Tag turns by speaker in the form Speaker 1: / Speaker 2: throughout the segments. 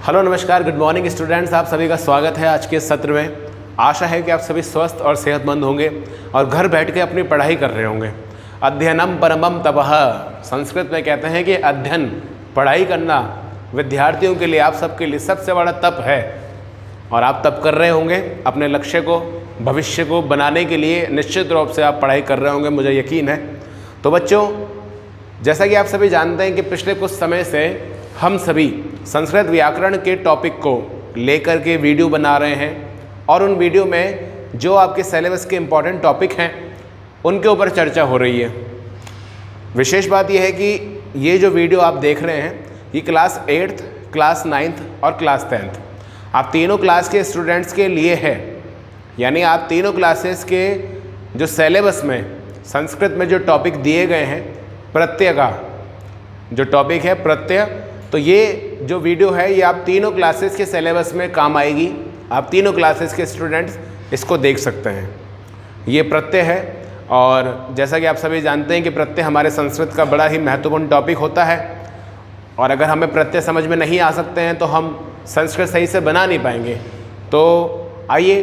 Speaker 1: Hello नमस्कार, good morning students. आप सभी का स्वागत है आज के सत्र में। आशा है कि आप सभी स्वस्थ और सेहतमंद होंगे और घर बैठ के अपनी पढ़ाई कर रहे होंगे। अध्ययनम परमम तपः, संस्कृत में कहते हैं कि अध्ययन पढ़ाई करना विद्यार्थियों के लिए, आप सबके लिए सबसे बड़ा तप है। और आप तप कर रहे होंगे अपने लक्ष्य को, भविष्य को बनाने के लिए। निश्चित रूप से आप पढ़ाई कर रहे होंगे, मुझे यकीन है। तो बच्चों, जैसा कि आप सभी जानते हैं कि पिछले कुछ समय से हम सभी संस्कृत व्याकरण के टॉपिक को लेकर के वीडियो बना रहे हैं और उन वीडियो में जो आपके सिलेबस के इम्पॉर्टेंट टॉपिक हैं उनके ऊपर चर्चा हो रही है। विशेष बात यह है कि ये जो वीडियो आप देख रहे हैं ये क्लास 8th, क्लास 9th और क्लास 10th आप तीनों क्लास के स्टूडेंट्स के लिए है। यानी आप तीनों क्लासेस के जो सिलेबस में संस्कृत में जो टॉपिक दिए गए हैं, प्रत्यय का जो टॉपिक है प्रत्यय, तो ये जो वीडियो है ये आप तीनों क्लासेस के सिलेबस में काम आएगी। आप तीनों क्लासेस के स्टूडेंट्स इसको देख सकते हैं। ये प्रत्यय है और जैसा कि आप सभी जानते हैं कि प्रत्यय हमारे संस्कृत का बड़ा ही महत्वपूर्ण टॉपिक होता है और अगर हमें प्रत्यय समझ में नहीं आ सकते हैं तो हम संस्कृत सही से बना नहीं पाएंगे। तो आइए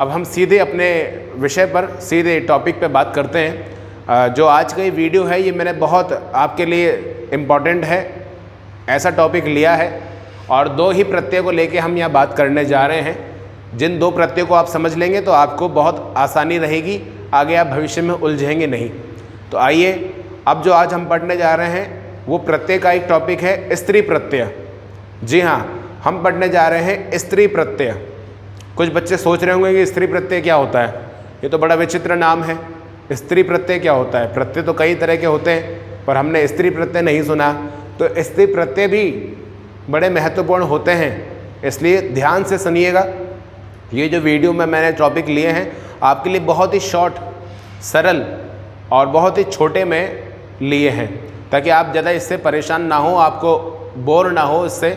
Speaker 1: अब हम सीधे अपने विषय पर, सीधे टॉपिक पे बात करते हैं। जो आज का ये वीडियो है ये मैंने बहुत आपके लिए इम्पॉर्टेंट है, ऐसा टॉपिक लिया है और दो ही प्रत्यय को लेके हम यहाँ बात करने जा रहे हैं। जिन दो प्रत्ययों को आप समझ लेंगे तो आपको बहुत आसानी रहेगी, आगे आप भविष्य में उलझेंगे नहीं। तो आइए अब जो आज हम पढ़ने जा रहे हैं वो प्रत्यय का एक टॉपिक है स्त्री प्रत्यय। जी हाँ, हम पढ़ने जा रहे हैं स्त्री प्रत्यय। कुछ बच्चे सोच रहे होंगे कि स्त्री प्रत्यय क्या होता है, ये तो बड़ा विचित्र नाम है। स्त्री प्रत्यय क्या होता है? प्रत्यय तो कई तरह के होते हैं पर हमने स्त्री प्रत्यय नहीं सुना। तो स्त्री प्रत्यय भी बड़े महत्वपूर्ण होते हैं, इसलिए ध्यान से सुनिएगा। ये जो वीडियो में मैंने टॉपिक लिए हैं आपके लिए बहुत ही शॉर्ट, सरल और बहुत ही छोटे में लिए हैं ताकि आप ज़्यादा इससे परेशान ना हो, आपको बोर ना हो इससे।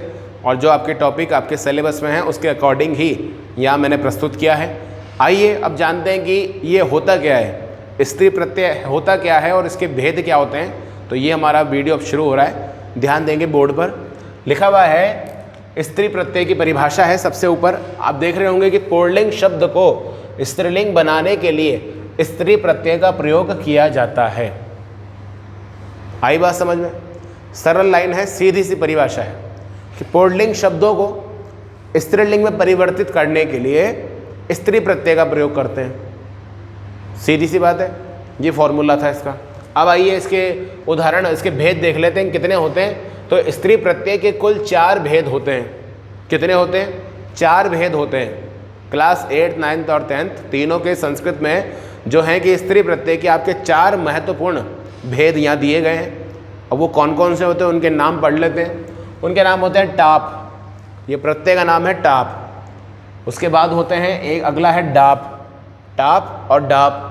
Speaker 1: और जो आपके टॉपिक आपके सिलेबस में हैं उसके अकॉर्डिंग ही यहाँ मैंने प्रस्तुत किया है। आइए अब जानते हैं कि ये होता क्या है, स्त्री प्रत्यय होता क्या है और इसके भेद क्या होते हैं। तो ये हमारा वीडियो अब शुरू हो रहा है। ध्यान देंगे, बोर्ड पर लिखा हुआ है स्त्री प्रत्यय की परिभाषा है। सबसे ऊपर आप देख रहे होंगे कि पुल्लिंग शब्द को स्त्रीलिंग बनाने के लिए स्त्री प्रत्यय का प्रयोग किया जाता है। आई बात समझ में? सरल लाइन है, सीधी सी परिभाषा है कि पुल्लिंग शब्दों को स्त्रीलिंग में परिवर्तित करने के लिए स्त्री प्रत्यय का प्रयोग करते हैं। सीधी सी बात है, ये फॉर्मूला था इसका। अब आइए इसके उदाहरण, इसके भेद देख लेते हैं कितने होते हैं। तो स्त्री प्रत्यय के कुल 4 भेद होते हैं। कितने होते हैं? 4 भेद होते हैं। क्लास 8, 9th और 10th तीनों के संस्कृत में जो हैं कि स्त्री प्रत्यय के आपके 4 महत्वपूर्ण भेद यहाँ दिए गए हैं। अब वो कौन कौन से होते हैं उनके नाम पढ़ लेते हैं। उनके नाम होते हैं टाप, ये प्रत्यय का नाम है टाप। उसके बाद होते हैं एक अगला है डाप, टाप और डाप।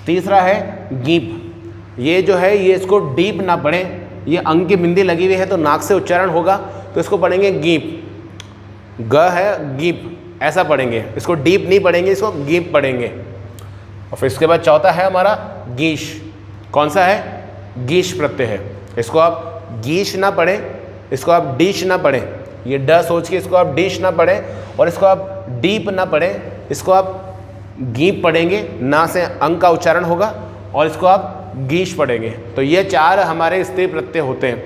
Speaker 1: तीसरा है गीप, ये जो है ये इसको डीप ना पढ़ें, ये अंग की बिंदी लगी हुई है तो नाक से उच्चारण होगा तो इसको पढ़ेंगे गीप। ग है गीप, ऐसा पढ़ेंगे, इसको डीप नहीं पढ़ेंगे, इसको गीप पढ़ेंगे। और फिर इसके बाद चौथा है हमारा गीश। कौन सा है? गीश प्रत्यय है। इसको आप गीश ना पढ़ें, इसको आप डीश ना पढ़ें, ये ड सोच के इसको आप डीश ना पढ़ें और इसको आप डीप ना पढ़ें, इसको आप गीप पढ़ेंगे, ना से अंग का उच्चारण होगा और इसको आप गीश पढ़ेंगे। तो ये 4 हमारे स्त्री प्रत्यय होते हैं।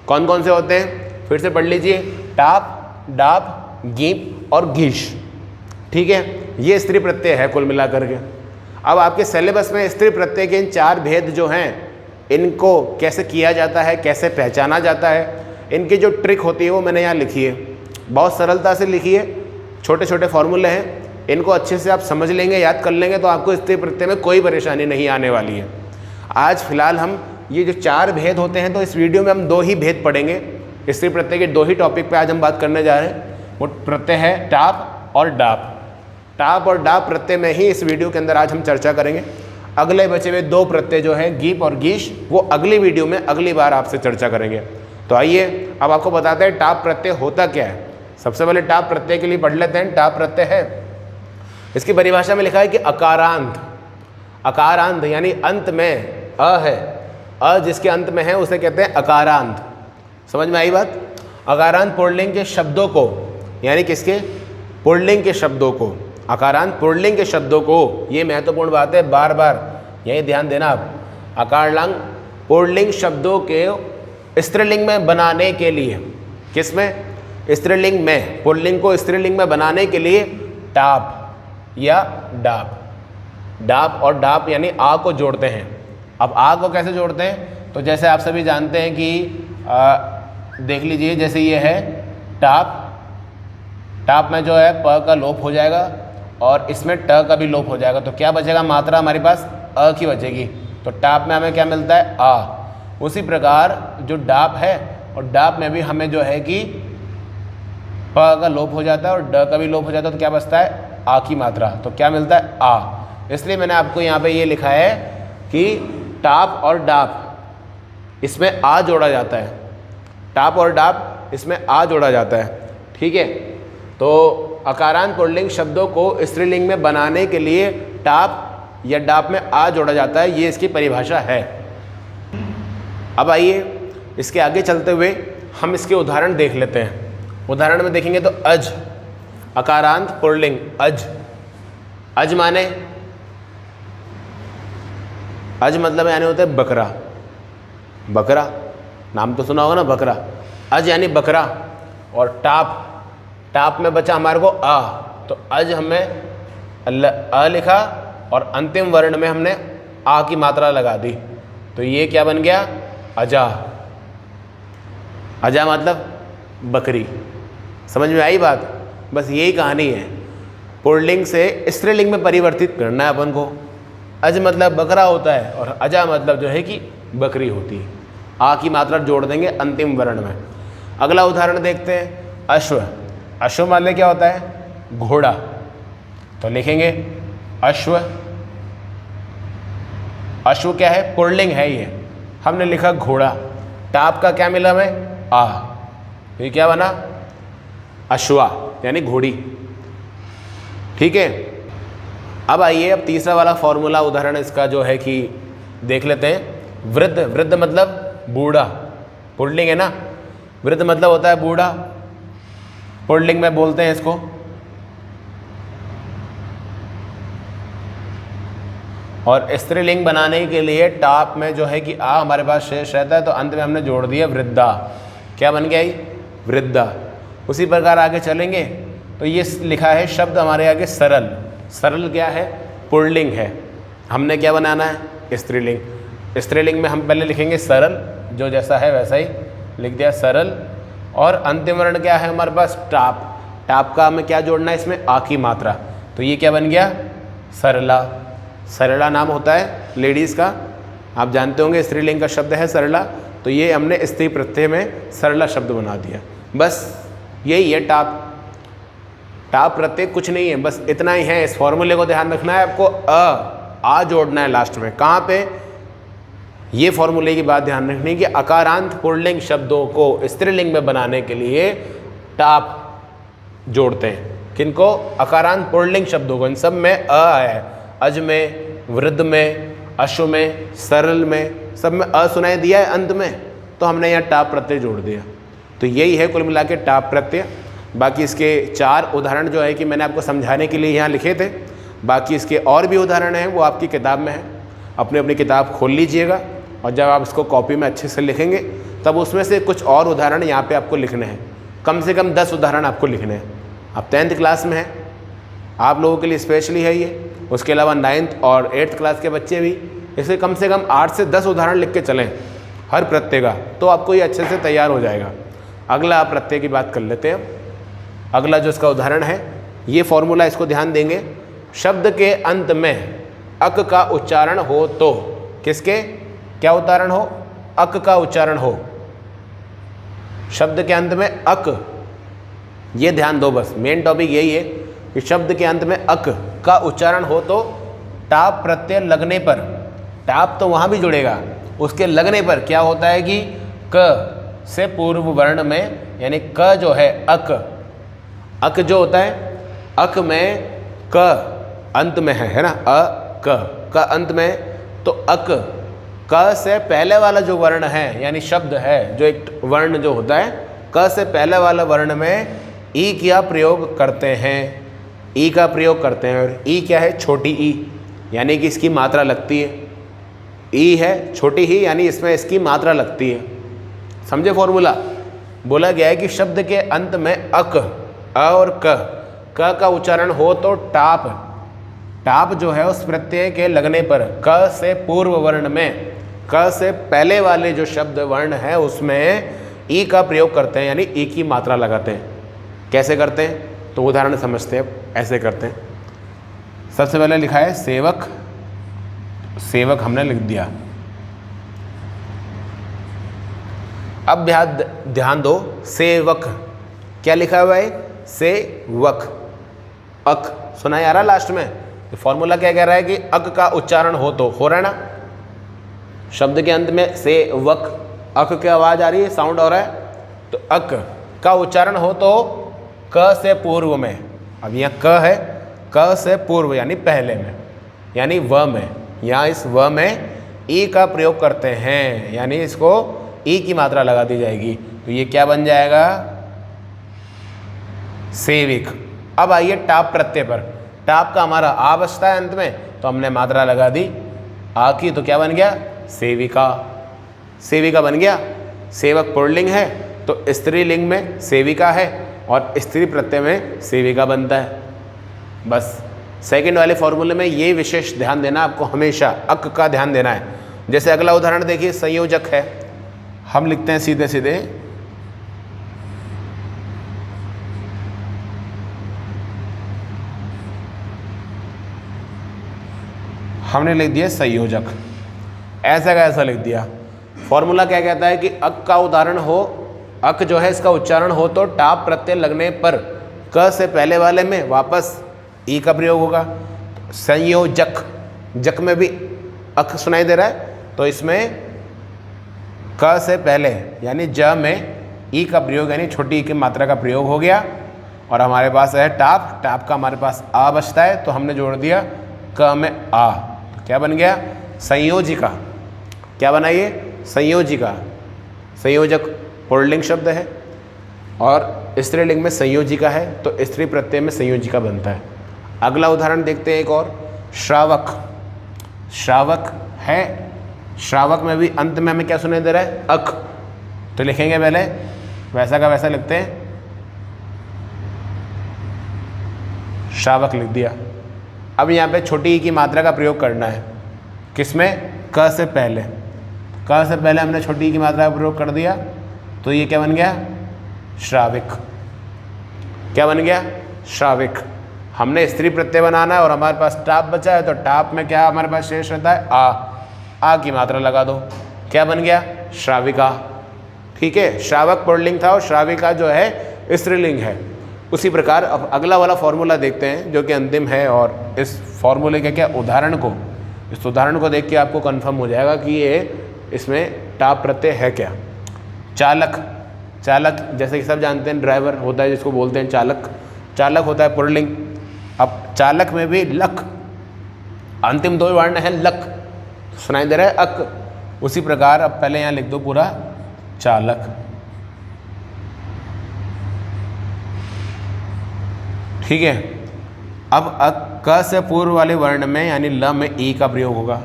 Speaker 1: कौन कौन से होते हैं? फिर से पढ़ लीजिए, टाप, डाप, गीप और गीश। ठीक है, ये स्त्री प्रत्यय है कुल मिलाकर के। अब आपके सिलेबस में स्त्री प्रत्यय के इन 4 भेद जो हैं इनको कैसे किया जाता है, कैसे पहचाना जाता है, इनकी जो ट्रिक होती है वो मैंने यहाँ लिखी है। बहुत सरलता से लिखी है, छोटे छोटे फॉर्मूले हैं, इनको अच्छे से आप समझ लेंगे, याद कर लेंगे तो आपको स्त्री प्रत्यय में कोई परेशानी नहीं आने वाली है। आज फिलहाल हम ये जो 4 भेद होते हैं तो इस वीडियो में हम 2 ही भेद पढ़ेंगे। स्त्री प्रत्यय के 2 ही टॉपिक पे आज हम बात करने जा रहे हैं। वो प्रत्यय है टाप और डाप। टाप और डाप प्रत्यय में ही इस वीडियो के अंदर आज हम चर्चा करेंगे। अगले बचे हुए 2 प्रत्यय जो हैं गीप और गीश, वो अगली वीडियो में अगली बार आपसे चर्चा करेंगे। तो आइए अब आपको बताते हैं टाप प्रत्यय होता क्या है। सबसे पहले टाप प्रत्यय के लिए पढ़ लेते हैं। टाप प्रत्यय है, इसकी परिभाषा में लिखा है कि अकारांत। अकारांत यानी अंत में अ है, अ जिसके अंत में है उसे कहते हैं अकारांत। समझ में आई बात? अकारांत पुल्लिंग के शब्दों को, यानी किसके, पुल्लिंग के शब्दों को, अकारांत पुल्लिंग के शब्दों को, ये महत्वपूर्ण बात है, बार बार यही ध्यान देना आप, अकारांत पुल्लिंग शब्दों के स्त्रीलिंग में बनाने के लिए, किसमें, स्त्रीलिंग में, पुल्लिंग को स्त्रीलिंग में बनाने के लिए टाप या डाप, डाप और डाप यानी आ को जोड़ते हैं। अब आ को कैसे जोड़ते हैं, तो जैसे आप सभी जानते हैं कि देख लीजिए, जैसे ये है टाप, टाप में जो है प का लोप हो जाएगा और इसमें ट का भी लोप हो जाएगा, तो क्या बचेगा, मात्रा हमारे पास अ की बचेगी, तो टाप में हमें क्या मिलता है, आ। उसी प्रकार जो डाप है, और डाप में भी हमें जो है कि प का लोप हो जाता है और ड का भी लोप हो जाता है, तो क्या बचता है, आ की मात्रा, तो क्या मिलता है, आ। इसलिए मैंने आपको यहाँ पे ये लिखा है कि टाप और डाप इसमें आ जोड़ा जाता है, टाप और डाप इसमें आ जोड़ा जाता है, ठीक है। तो अकारांत पुल्लिंग शब्दों को स्त्रीलिंग में बनाने के लिए टाप या डाप में आ जोड़ा जाता है, ये इसकी परिभाषा है। अब आइए इसके आगे चलते हुए हम इसके उदाहरण देख लेते हैं। उदाहरण में देखेंगे तो अज, अकारांत पुल्लिंग अज, अज माने, अज मतलब यानी होता है बकरा, बकरा नाम तो सुना होगा ना, बकरा, अज यानी बकरा। और टाप, टाप में बचा हमारे को आ, तो अज हमें अ लिखा और अंतिम वर्ण में हमने आ की मात्रा लगा दी, तो ये क्या बन गया, अजा। अजा मतलब बकरी। समझ में आई बात, बस यही कहानी है, पुल्लिंग से स्त्रीलिंग में परिवर्तित करना है अपन को। अज मतलब बकरा होता है और अजा मतलब जो है कि बकरी होती है, आ की मात्रा जोड़ देंगे अंतिम वर्ण में। अगला उदाहरण देखते हैं, अश्व, अश्व मतलब क्या होता है, घोड़ा, तो लिखेंगे अश्व, अश्व क्या है, पुल्लिंग है ये, हमने लिखा घोड़ा, टाप का क्या मिला हमें, आ, तो ये क्या बना, अश्वा यानी घोड़ी, ठीक है। अब आइए, अब तीसरा वाला फॉर्मूला उदाहरण इसका जो है कि देख लेते हैं। वृद्ध, वृद्ध मतलब बूढ़ा, पुल्लिंग है ना, वृद्ध मतलब होता है बूढ़ा, पुल्लिंग में बोलते हैं इसको। और स्त्रीलिंग बनाने के लिए टाप में जो है कि आ हमारे पास शेष रहता है, तो अंत में हमने जोड़ दिया वृद्धा, क्या बन गया ये, वृद्धा। उसी प्रकार आगे चलेंगे तो ये लिखा है शब्द हमारे आगे सरल, सरल क्या है, पुल्लिंग है, हमने क्या बनाना है, स्त्रीलिंग। स्त्रीलिंग में हम पहले लिखेंगे सरल, जो जैसा है वैसा ही लिख दिया सरल, और अंतिम वर्ण क्या है हमारे पास, टाप, टाप का हमें क्या जोड़ना है इसमें, आ की मात्रा, तो ये क्या बन गया, सरला। सरला नाम होता है लेडीज़ का, आप जानते होंगे स्त्रीलिंग का शब्द है सरला, तो ये हमने स्त्री प्रत्यय में सरला शब्द बना दिया। बस यही है टाप, टाप प्रत्यय कुछ नहीं है, बस इतना ही है। इस फॉर्मूले को ध्यान रखना है आपको, आ जोड़ना है लास्ट में, कहाँ पे, ये फॉर्मूले की बात ध्यान रखनी है कि अकारांत पुल्लिंग शब्दों को स्त्रीलिंग में बनाने के लिए टाप जोड़ते हैं, किनको, अकारांत पुल्लिंग शब्दों को, इन सब में अ है, अज में, वृद्ध में, अश्व में, सरल में, सब में अ सुनाई दिया है अंत में, तो हमने यहाँ टाप प्रत्यय जोड़ दिया। तो यही है कुल मिला के टाप प्रत्यय। बाकी इसके 4 उदाहरण जो है कि मैंने आपको समझाने के लिए यहाँ लिखे थे, बाकी इसके और भी उदाहरण हैं वो आपकी किताब में है, अपनी अपनी किताब खोल लीजिएगा, और जब आप इसको कॉपी में अच्छे से लिखेंगे तब उसमें से कुछ और उदाहरण यहाँ पे आपको लिखने हैं, कम से कम 10 उदाहरण आपको लिखने हैं। आप 10th क्लास में हैं, आप लोगों के लिए स्पेशली है ये, उसके अलावा 9th और 8th क्लास के बच्चे भी, इसलिए कम से कम 8 से 10 उदाहरण लिख के चलें हर प्रत्यय का, तो आपको ये अच्छे से तैयार हो जाएगा। अगला प्रत्यय की बात कर लेते हैं। अगला जो इसका उदाहरण है, ये फॉर्मूला इसको ध्यान देंगे, शब्द के अंत में अक का उच्चारण हो तो, किसके क्या उच्चारण हो, अक का उच्चारण हो, शब्द के अंत में अक, ये ध्यान दो, बस मेन टॉपिक यही है कि शब्द के अंत में अक का उच्चारण हो तो टाप प्रत्यय लगने पर, टाप तो वहाँ भी जुड़ेगा, उसके लगने पर क्या होता है कि क से पूर्व वर्ण में, यानी क जो है अक, अक जो होता है, अक में क अंत में है ना, अ क अंत में, तो अक, क से पहले वाला जो वर्ण है यानी शब्द है, जो एक वर्ण जो होता है क से पहले वाले वर्ण में ई का प्रयोग करते हैं, ई का प्रयोग करते हैं। और ई क्या है? छोटी ई, यानी कि इसकी मात्रा लगती है। ई है छोटी ही, यानी इसमें इसकी मात्रा लगती है। समझे फॉर्मूला? बोला गया है कि शब्द के अंत में अक, अ और क का उच्चारण हो तो टाप, टाप जो है उस प्रत्यय के लगने पर क से पूर्व वर्ण में, क से पहले वाले जो शब्द वर्ण है उसमें ई का प्रयोग करते हैं, यानी ई की मात्रा लगाते हैं। कैसे करते हैं? तो उदाहरण समझते हैं। ऐसे करते हैं। सबसे पहले लिखा है सेवक, सेवक हमने लिख दिया। अब ध्यान दो, सेवक क्या लिखा हुआ है? सेवक। अक सुना आ रहा लास्ट में? तो फॉर्मूला क्या कह रहा है कि अक का उच्चारण हो तो, हो रहा है ना? शब्द के अंत में सेवक, अक की आवाज आ रही है, साउंड हो रहा है, तो अक का उच्चारण हो तो क से पूर्व में। अब यहाँ क है, क से पूर्व यानी पहले में, यानी व में। यहाँ इस व में ई का प्रयोग करते हैं, यानी इसको ई की मात्रा लगा दी जाएगी। तो ये क्या बन जाएगा? सेविक। अब आइए टाप प्रत्यय पर। टाप का हमारा आ बचता है अंत में, तो हमने मात्रा लगा दी आ की, तो क्या बन गया? सेविका। सेविका बन गया। सेवक पुल्लिंग है तो स्त्रीलिंग में सेविका है, और स्त्री प्रत्यय में सेविका बनता है। बस सेकंड वाले फॉर्मूले में ये विशेष ध्यान देना आपको, हमेशा अक का ध्यान देना है। जैसे अगला उदाहरण देखिए, संयोजक है। हम लिखते हैं सीधे सीधे, हमने लिख दिया संयोजक। ऐसा का ऐसा लिख दिया। फॉर्मूला क्या कहता है कि अक का उदाहरण हो, अक जो है इसका उच्चारण हो तो टाप प्रत्यय लगने पर क से पहले वाले में वापस ई का प्रयोग होगा। संयोजक, जक में भी अक सुनाई दे रहा है, तो इसमें क से पहले यानी ज में ई का प्रयोग, यानी छोटी ई की मात्रा का प्रयोग हो गया। और हमारे पास है टाप, टाप का हमारे पास आ बचता है, तो हमने जोड़ दिया क में आ। तो क्या बन गया? संयोजिका। क्या बना ये? संयोजिका। संयोजक पुल्लिंग शब्द है और स्त्रीलिंग में संयोजिका है, तो स्त्री प्रत्यय में संयोजिका बनता है। अगला उदाहरण देखते हैं एक और, श्रावक। श्रावक है, श्रावक में भी अंत में हमें क्या सुनाई दे रहा है? अक। तो लिखेंगे पहले वैसा का वैसा लिखते हैं, श्रावक लिख दिया। अब यहाँ पे छोटी ई की मात्रा का प्रयोग करना है, किसमें? क से पहले। क से पहले हमने छोटी ई की मात्रा का प्रयोग कर दिया, तो ये क्या बन गया? श्राविक। क्या बन गया? श्राविक। हमने स्त्री प्रत्यय बनाना है और हमारे पास टाप बचा है, तो टाप में क्या हमारे पास शेष रहता है? आ की मात्रा लगा दो, क्या बन गया? श्राविका। ठीक है, श्रावक पुल्लिंग था और श्राविका जो है स्त्रीलिंग है। उसी प्रकार अब अगला वाला फॉर्मूला देखते हैं जो कि अंतिम है, और इस फॉर्मूले के क्या उदाहरण को, इस उदाहरण को देख के आपको कंफर्म हो जाएगा कि ये इसमें टाप प्रत्यय है क्या। चालक। चालक जैसे कि सब जानते हैं, ड्राइवर होता है जिसको बोलते हैं चालक। चालक होता है पुल्लिंग। अब चालक में भी लक, अंतिम दो वर्ण है लक, सुनाई दे रहा है अक। उसी प्रकार अब पहले यहाँ लिख दो पूरा चालक। ठीक है, अब अक क से पूर्व वाले वर्ण में यानी ल में ई का प्रयोग होगा,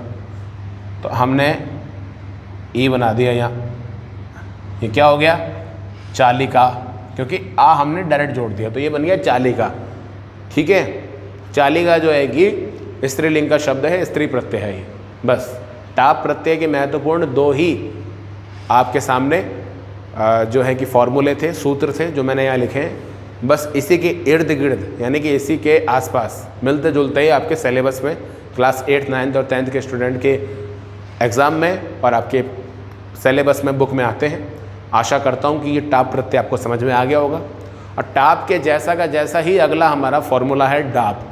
Speaker 1: तो हमने ई बना दिया यहाँ। ये क्या हो गया? चालिका, क्योंकि आ हमने डायरेक्ट जोड़ दिया, तो ये बन गया चालिका। ठीक है, चालिका जो है कि स्त्रीलिंग का शब्द है, स्त्री प्रत्यय है ये। बस टाप प्रत्यय के महत्वपूर्ण दो ही आपके सामने जो है कि फॉर्मूले थे, सूत्र थे जो मैंने यहाँ लिखे हैं। बस इसी के इर्द गिर्द यानी कि इसी के आसपास मिलते जुलते ही आपके सिलेबस में क्लास 8, 9 और 10 के स्टूडेंट के एग्ज़ाम में और आपके सिलेबस में बुक में आते हैं। आशा करता हूँ कि ये टाप प्रत्यय आपको समझ में आ गया होगा। और टाप के जैसा का जैसा ही अगला हमारा फॉर्मूला है डाप।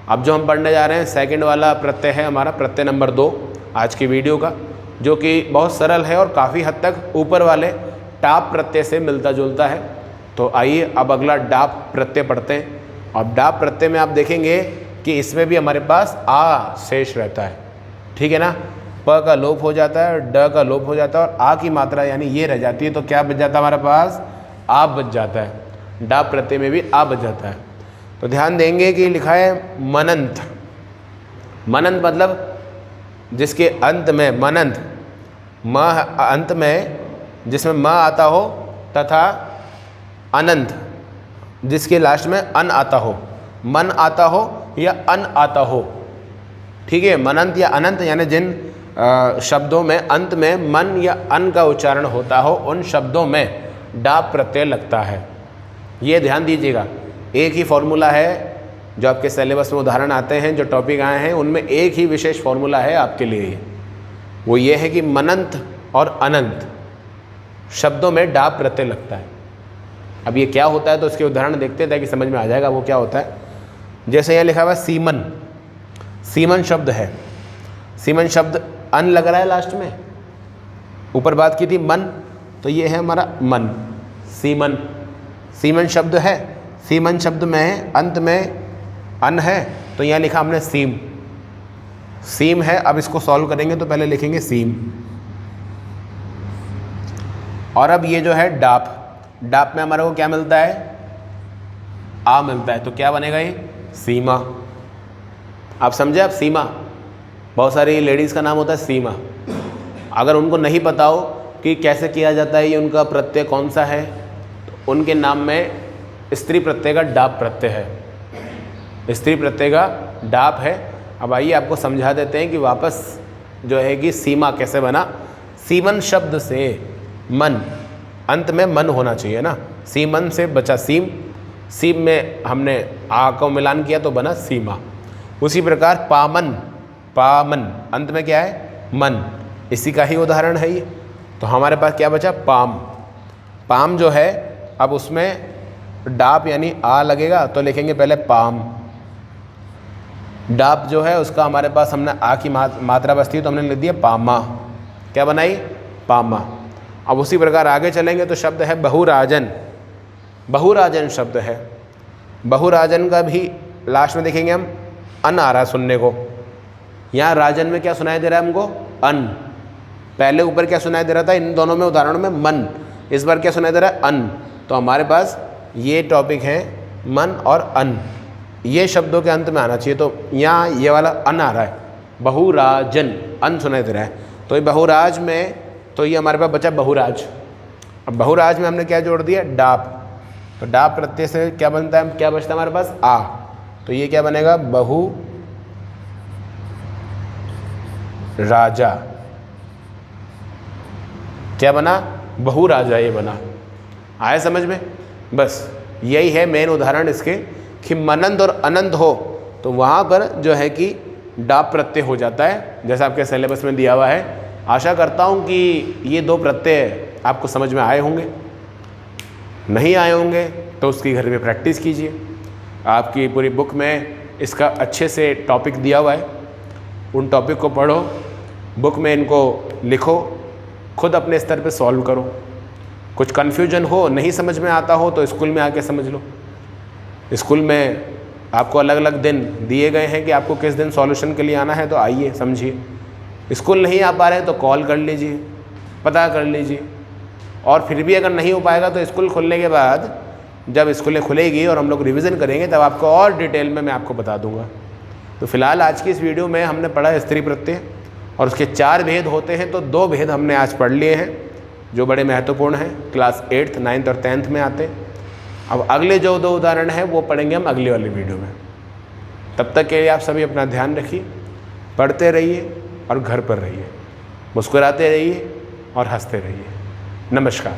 Speaker 1: अब जो हम पढ़ने जा रहे हैं सेकंड वाला प्रत्यय है हमारा प्रत्यय नंबर 2 आज की वीडियो का, जो कि बहुत सरल है और काफ़ी हद तक ऊपर वाले टाप प्रत्यय से मिलता जुलता है। तो आइए अब अगला डाप प्रत्यय पढ़ते हैं। अब डाप प्रत्यय में आप देखेंगे कि इसमें भी हमारे पास आ शेष रहता है। ठीक है ना, प का लोप हो जाता है, ड का लोप हो जाता है और आ की मात्रा यानी ये रह जाती है। तो क्या बच जाता है हमारे पास? आप बच जाता है, डा प्रत्यय में भी आ बच जाता है। तो ध्यान देंगे कि लिखा है मनंत। मनंत मतलब जिसके अंत में मनंत, म अंत में जिसमें म आता हो, तथा अनंत जिसके लास्ट में अन आता हो, मन आता हो या अन आता हो। ठीक है, मनंत या अनंत यानी जिन शब्दों में अंत में मन या अन का उच्चारण होता हो उन शब्दों में डा प्रत्यय लगता है। ये ध्यान दीजिएगा। एक ही फॉर्मूला है जो आपके सिलेबस में उदाहरण आते हैं, जो टॉपिक आए हैं उनमें एक ही विशेष फॉर्मूला है आपके लिए। वो ये है कि मनंत और अनंत शब्दों में डा प्रत्यय लगता है। अब ये क्या होता है तो उसके उदाहरण देखते हैं ताकि समझ में आ जाएगा वो क्या होता है। जैसे यहाँ लिखा हुआ सीमन, सीमन शब्द है। सीमन शब्द अन लग रहा है लास्ट में, ऊपर बात की थी मन, तो ये है हमारा मन, सीमन। सीमन शब्द है, सीमन शब्द में अंत में अन है तो यहाँ लिखा हमने सीम, सीम है। अब इसको सॉल्व करेंगे तो पहले लिखेंगे सीम। और अब ये जो है डाप, डाप में हमारे को क्या मिलता है, आ मिलता है, तो क्या बनेगा ये सीमा। आप समझे, आप सीमा, बहुत सारी लेडीज़ का नाम होता है सीमा। अगर उनको नहीं पता हो कि कैसे किया जाता है, ये उनका प्रत्यय कौन सा है, तो उनके नाम में स्त्री प्रत्यय का डाप प्रत्यय है, स्त्री प्रत्यय का डाप है। अब आइए आपको समझा देते हैं कि वापस जो है कि सीमा कैसे बना। सीमन शब्द से मन, अंत में मन होना चाहिए ना, सीमन से बचा सीम, सीम में हमने आ को मिलान किया तो बना सीमा। उसी प्रकार पामन, पामन अंत में क्या है मन, इसी का ही उदाहरण है ये। तो हमारे पास क्या बचा पाम, पाम जो है अब उसमें डाप यानी आ लगेगा तो लिखेंगे पहले पाम। डाप जो है उसका हमारे पास हमने आ की मात्रा बचती तो हमने लिख दिया पामा, क्या बनाई पामा। अब उसी प्रकार आगे चलेंगे तो शब्द है बहुराजन, बहुराजन शब्द है। बहुराजन का भी लास्ट में देखेंगे हम अन आ रहा है सुनने को। यहाँ राजन में क्या सुनाई दे रहा है हमको, अन। पहले ऊपर क्या सुनाई दे रहा था इन दोनों में उदाहरणों में, मन। इस बार क्या सुनाई दे रहा है, अन। तो हमारे पास ये टॉपिक है मन और अन, ये शब्दों के अंत में आना चाहिए। तो यहाँ ये वाला अन आ रहा है, बहुराजन, अन सुनाई दे रहा है। तो ये बहुराज में, तो ये हमारे पास बचा बहुराज। अब बहुराज में हमने क्या जोड़ दिया, डाप। तो डाप प्रत्यय से क्या बनता है, क्या बचता है हमारे पास, आ। तो ये क्या बनेगा, बहु राजा। क्या बना, बहु राजा, ये बना। आया समझ में। बस यही है मेन उदाहरण इसके कि मनंत और अनंत हो तो वहाँ पर जो है कि डाप प्रत्यय हो जाता है, जैसा आपके सिलेबस में दिया हुआ है। आशा करता हूँ कि ये दो प्रत्यय आपको समझ में आए होंगे। नहीं आए होंगे तो उसकी घर में प्रैक्टिस कीजिए। आपकी पूरी बुक में इसका अच्छे से टॉपिक दिया हुआ है, उन टॉपिक को पढ़ो, बुक में इनको लिखो, खुद अपने स्तर पे सॉल्व करो। कुछ कन्फ्यूजन हो, नहीं समझ में आता हो तो स्कूल में आके समझ लो। स्कूल में आपको अलग अलग दिन दिए गए हैं कि आपको किस दिन सॉल्यूशन के लिए आना है, तो आइए समझिए। स्कूल नहीं आ पा रहे हैं तो कॉल कर लीजिए, पता कर लीजिए। और फिर भी अगर नहीं हो पाएगा तो स्कूल खुलने के बाद, जब स्कूलें खुलेगी और हम लोग रिवीजन करेंगे तब आपको और डिटेल में मैं आपको बता दूंगा। तो फिलहाल आज की इस वीडियो में हमने पढ़ा स्त्री प्रत्यय और उसके 4 भेद होते हैं, तो 2 भेद हमने आज पढ़ लिए हैं जो बड़े महत्वपूर्ण हैं, क्लास 8th, 9th और 10th में आते हैं। अब अगले जो 2 उदाहरण हैं वो पढ़ेंगे हम अगली वाली वीडियो में। तब तक के लिए आप सभी अपना ध्यान रखिए, पढ़ते रहिए और घर पर रहिए, मुस्कुराते रहिए और हंसते रहिए। नमस्कार।